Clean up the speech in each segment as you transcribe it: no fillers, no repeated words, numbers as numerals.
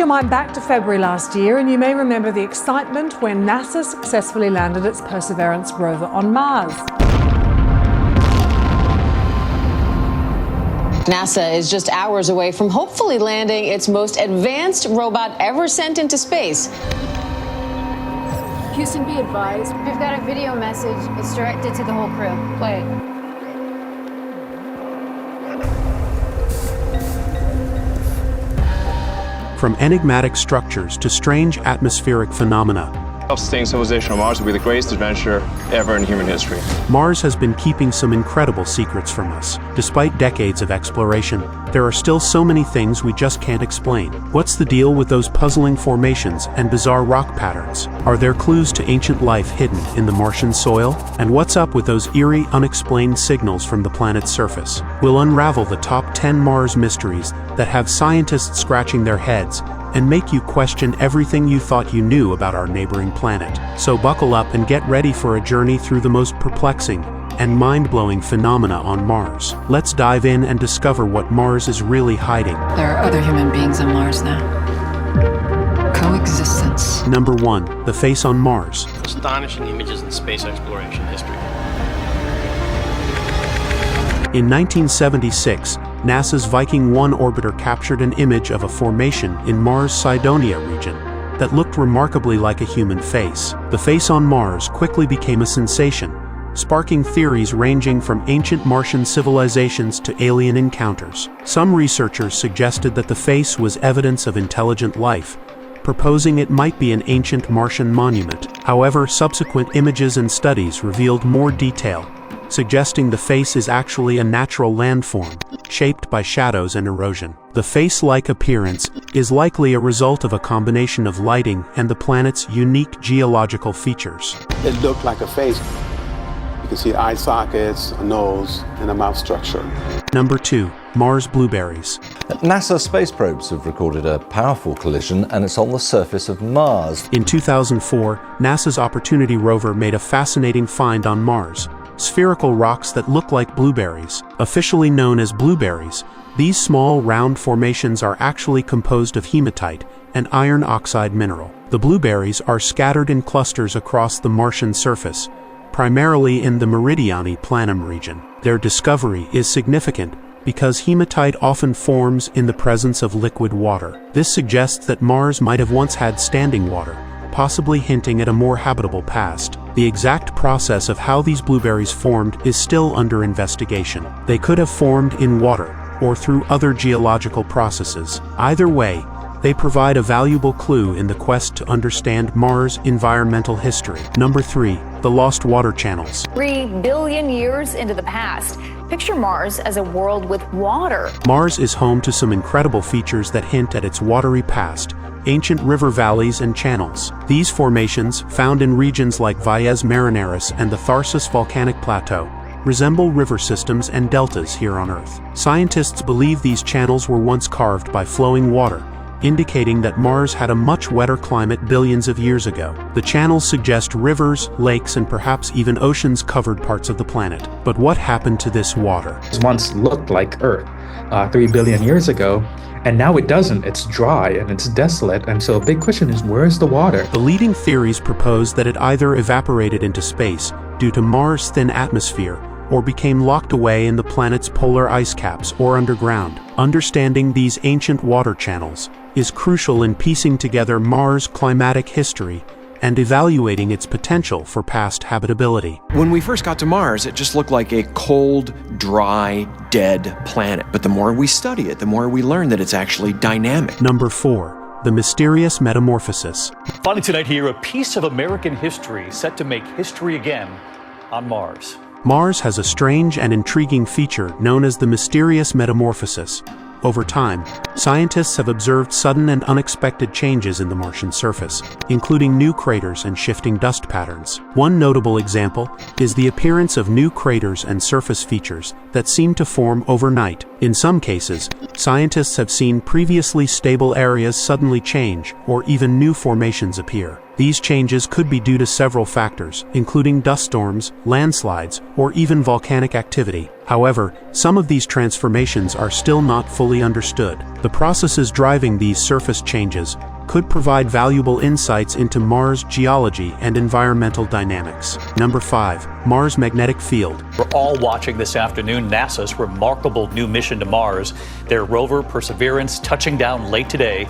your mind back to February last year, and you may remember the excitement when NASA successfully landed its Perseverance rover on Mars. NASA is just hours away from hopefully landing its most advanced robot ever sent into space. Houston, be advised. We've got a video message. It's directed to the whole crew. Play it. From enigmatic structures to strange atmospheric phenomena, Self-sustaining civilization on Mars will be the greatest adventure ever in human history. Mars has been keeping some incredible secrets from us. Despite decades of exploration, there are still so many things we just can't explain. What's the deal with those puzzling formations and bizarre rock patterns? Are there clues to ancient life hidden in the Martian soil? And what's up with those eerie, unexplained signals from the planet's surface? We'll unravel the top 10 Mars mysteries that have scientists scratching their heads and make you question everything you thought you knew about our neighboring planet. So buckle up and get ready for a journey through the most perplexing and mind-blowing phenomena on Mars. Let's dive in and discover what Mars is really hiding. There are other human beings on Mars now. Coexistence. Number 1. The face on Mars. Astonishing images in space exploration history. In 1976, NASA's Viking 1 orbiter captured an image of a formation in Mars' Cydonia region that looked remarkably like a human face. The face on Mars quickly became a sensation, sparking theories ranging from ancient Martian civilizations to alien encounters. Some researchers suggested that the face was evidence of intelligent life, proposing it might be an ancient Martian monument. However, subsequent images and studies revealed more detail, suggesting the face is actually a natural landform, shaped by shadows and erosion. The face-like appearance is likely a result of a combination of lighting and the planet's unique geological features. It looked like a face. You can see eye sockets, a nose, and a mouth structure. Number 2. Mars blueberries. NASA space probes have recorded a powerful collision, and it's on the surface of Mars. In 2004, NASA's Opportunity rover made a fascinating find on Mars: spherical rocks that look like blueberries. Officially known as blueberries, these small round formations are actually composed of hematite, an iron oxide mineral. The blueberries are scattered in clusters across the Martian surface, primarily in the Meridiani Planum region. Their discovery is significant because hematite often forms in the presence of liquid water. This suggests that Mars might have once had standing water, possibly hinting at a more habitable past. The exact process of how these blueberries formed is still under investigation. They could have formed in water or through other geological processes. Either way, they provide a valuable clue in the quest to understand Mars' environmental history. Number 3. The lost water channels. 3 billion years into the past, picture Mars as a world with water. Mars is home to some incredible features that hint at its watery past: ancient river valleys and channels. These formations, found in regions like Valles Marineris and the Tharsis Volcanic Plateau, resemble river systems and deltas here on Earth. Scientists believe these channels were once carved by flowing water, indicating that Mars had a much wetter climate billions of years ago. The channels suggest rivers, lakes, and perhaps even oceans covered parts of the planet. But what happened to this water? It once looked like Earth 3 billion years ago, and now it doesn't. It's dry and it's desolate, and so a big question is, where's the water? The leading theories propose that it either evaporated into space due to Mars' thin atmosphere, or became locked away in the planet's polar ice caps or underground. Understanding these ancient water channels is crucial in piecing together Mars' climatic history and evaluating its potential for past habitability. When we first got to Mars, it just looked like a cold, dry, dead planet. But the more we study it, the more we learn that it's actually dynamic. Number 4. The mysterious metamorphosis. Finally tonight here, a piece of American history set to make history again on Mars. Mars has a strange and intriguing feature known as the mysterious metamorphosis. Over time, scientists have observed sudden and unexpected changes in the Martian surface, including new craters and shifting dust patterns. One notable example is the appearance of new craters and surface features that seem to form overnight. In some cases, scientists have seen previously stable areas suddenly change, or even new formations appear. These changes could be due to several factors, including dust storms, landslides, or even volcanic activity. However, some of these transformations are still not fully understood. The processes driving these surface changes could provide valuable insights into Mars' geology and environmental dynamics. Number 5. Mars magnetic field. We're all watching this afternoon NASA's remarkable new mission to Mars, their rover Perseverance touching down late today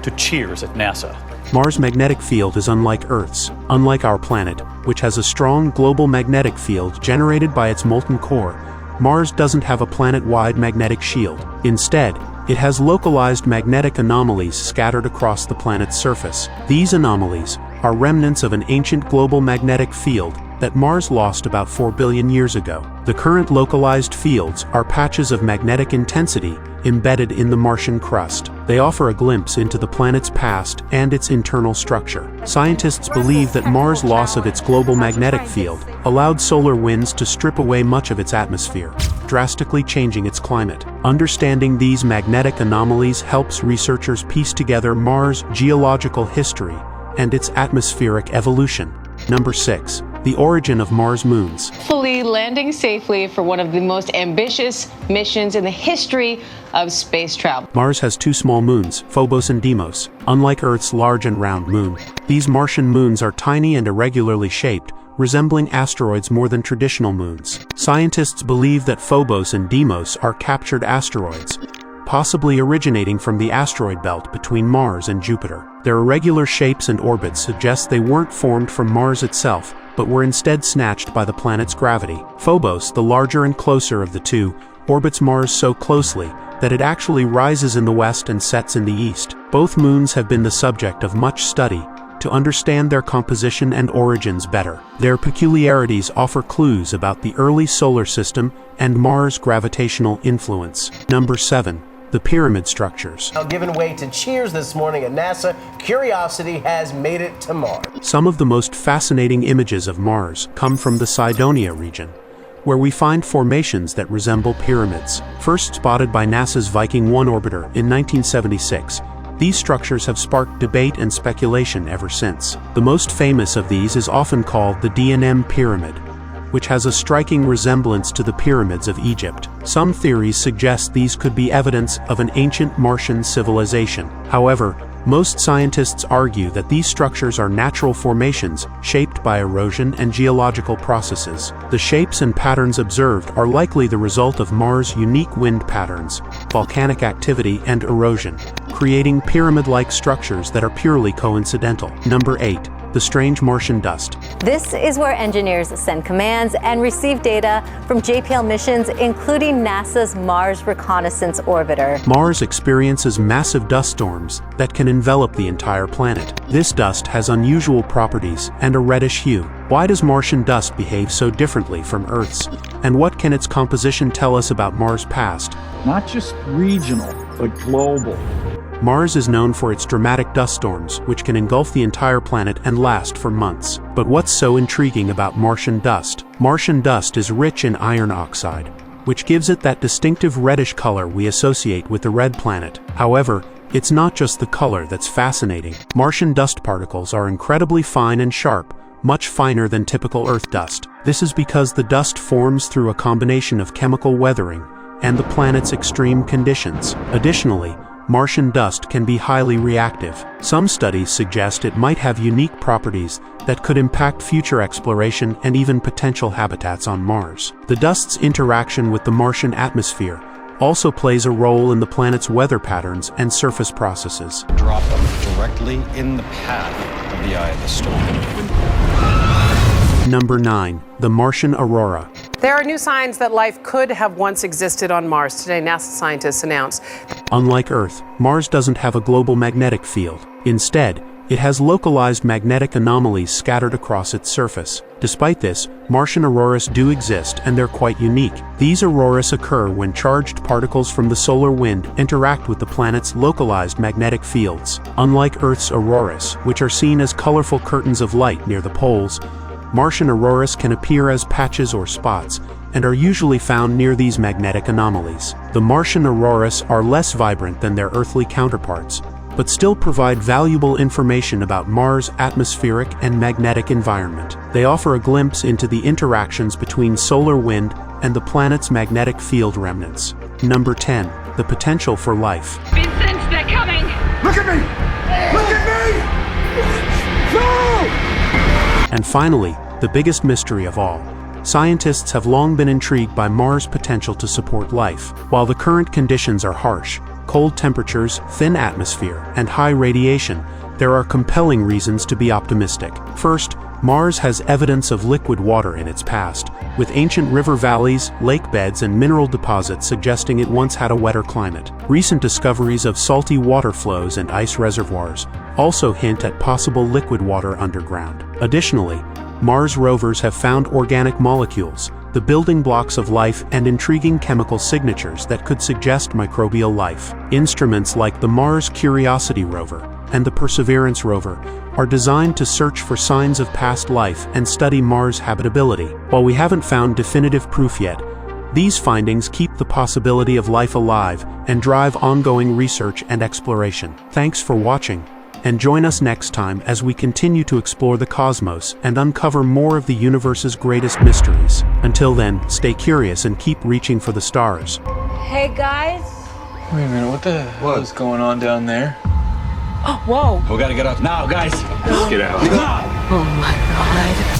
to cheers at NASA. Mars' magnetic field is unlike Earth's. Unlike our planet, which has a strong global magnetic field generated by its molten core, Mars doesn't have a planet-wide magnetic shield. Instead, it has localized magnetic anomalies scattered across the planet's surface. These anomalies are remnants of an ancient global magnetic field that Mars lost about 4 billion years ago. The current localized fields are patches of magnetic intensity embedded in the Martian crust. They offer a glimpse into the planet's past and its internal structure. Scientists believe that Mars' loss of its global magnetic field allowed solar winds to strip away much of its atmosphere, drastically changing its climate. Understanding these magnetic anomalies helps researchers piece together Mars' geological history and its atmospheric evolution. Number 6. The origin of Mars moons. Fully landing safely for one of the most ambitious missions in the history of space travel. Mars has 2 small moons, Phobos and Deimos. Unlike Earth's large and round moon, these Martian moons are tiny and irregularly shaped, resembling asteroids more than traditional moons. Scientists believe that Phobos and Deimos are captured asteroids, possibly originating from the asteroid belt between Mars and Jupiter. Their irregular shapes and orbits suggest they weren't formed from Mars itself, but were instead snatched by the planet's gravity. Phobos, the larger and closer of the two, orbits Mars so closely that it actually rises in the west and sets in the east. Both moons have been the subject of much study to understand their composition and origins better. Their peculiarities offer clues about the early solar system and Mars' gravitational influence. Number 7. The pyramid structures. Now, giving way to cheers this morning at NASA, Curiosity has made it to Mars. Some of the most fascinating images of Mars come from the Cydonia region, where we find formations that resemble pyramids. First spotted by NASA's Viking 1 orbiter in 1976, these structures have sparked debate and speculation ever since. The most famous of these is often called the D&M Pyramid, which has a striking resemblance to the pyramids of Egypt. Some theories suggest these could be evidence of an ancient Martian civilization. However, most scientists argue that these structures are natural formations shaped by erosion and geological processes. The shapes and patterns observed are likely the result of Mars' unique wind patterns, volcanic activity, and erosion, creating pyramid-like structures that are purely coincidental. Number 8. The strange Martian dust. This is where engineers send commands and receive data from JPL missions, including NASA's Mars Reconnaissance Orbiter. Mars experiences massive dust storms that can envelop the entire planet. This dust has unusual properties and a reddish hue. Why does Martian dust behave so differently from Earth's? And what can its composition tell us about Mars' past? Not just regional, but global. Mars is known for its dramatic dust storms, which can engulf the entire planet and last for months. But what's so intriguing about Martian dust? Martian dust is rich in iron oxide, which gives it that distinctive reddish color we associate with the red planet. However, it's not just the color that's fascinating. Martian dust particles are incredibly fine and sharp, much finer than typical Earth dust. This is because the dust forms through a combination of chemical weathering and the planet's extreme conditions. Additionally, Martian dust can be highly reactive. Some studies suggest it might have unique properties that could impact future exploration and even potential habitats on Mars. The dust's interaction with the Martian atmosphere also plays a role in the planet's weather patterns and surface processes. Drop them directly in the path of the eye of the storm. Number 9. The Martian aurora. There are new signs that life could have once existed on Mars. Today, NASA scientists announced. Unlike Earth, Mars doesn't have a global magnetic field. Instead, it has localized magnetic anomalies scattered across its surface. Despite this, Martian auroras do exist, and they're quite unique. These auroras occur when charged particles from the solar wind interact with the planet's localized magnetic fields. Unlike Earth's auroras, which are seen as colorful curtains of light near the poles, Martian auroras can appear as patches or spots, and are usually found near these magnetic anomalies. The Martian auroras are less vibrant than their earthly counterparts, but still provide valuable information about Mars' atmospheric and magnetic environment. They offer a glimpse into the interactions between solar wind and the planet's magnetic field remnants. Number 10. The potential for life. Vincent, they're coming! Look at me! Look at me! No! And finally, the biggest mystery of all. Scientists have long been intrigued by Mars' potential to support life. While the current conditions are harsh, cold temperatures, thin atmosphere, and high radiation, there are compelling reasons to be optimistic. First, Mars has evidence of liquid water in its past, with ancient river valleys, lake beds, and mineral deposits suggesting it once had a wetter climate. Recent discoveries of salty water flows and ice reservoirs also hint at possible liquid water underground. Additionally, Mars rovers have found organic molecules, the building blocks of life, and intriguing chemical signatures that could suggest microbial life. Instruments like the Mars Curiosity rover and the Perseverance rover are designed to search for signs of past life and study Mars' habitability. While we haven't found definitive proof yet, these findings keep the possibility of life alive and drive ongoing research and exploration. Thanks for watching, and join us next time as we continue to explore the cosmos and uncover more of the universe's greatest mysteries. Until then, stay curious and keep reaching for the stars. Hey, guys. Wait a minute, what the hell is going on down there? Oh, whoa. We gotta get up now, guys. Let's get out. Oh, my God.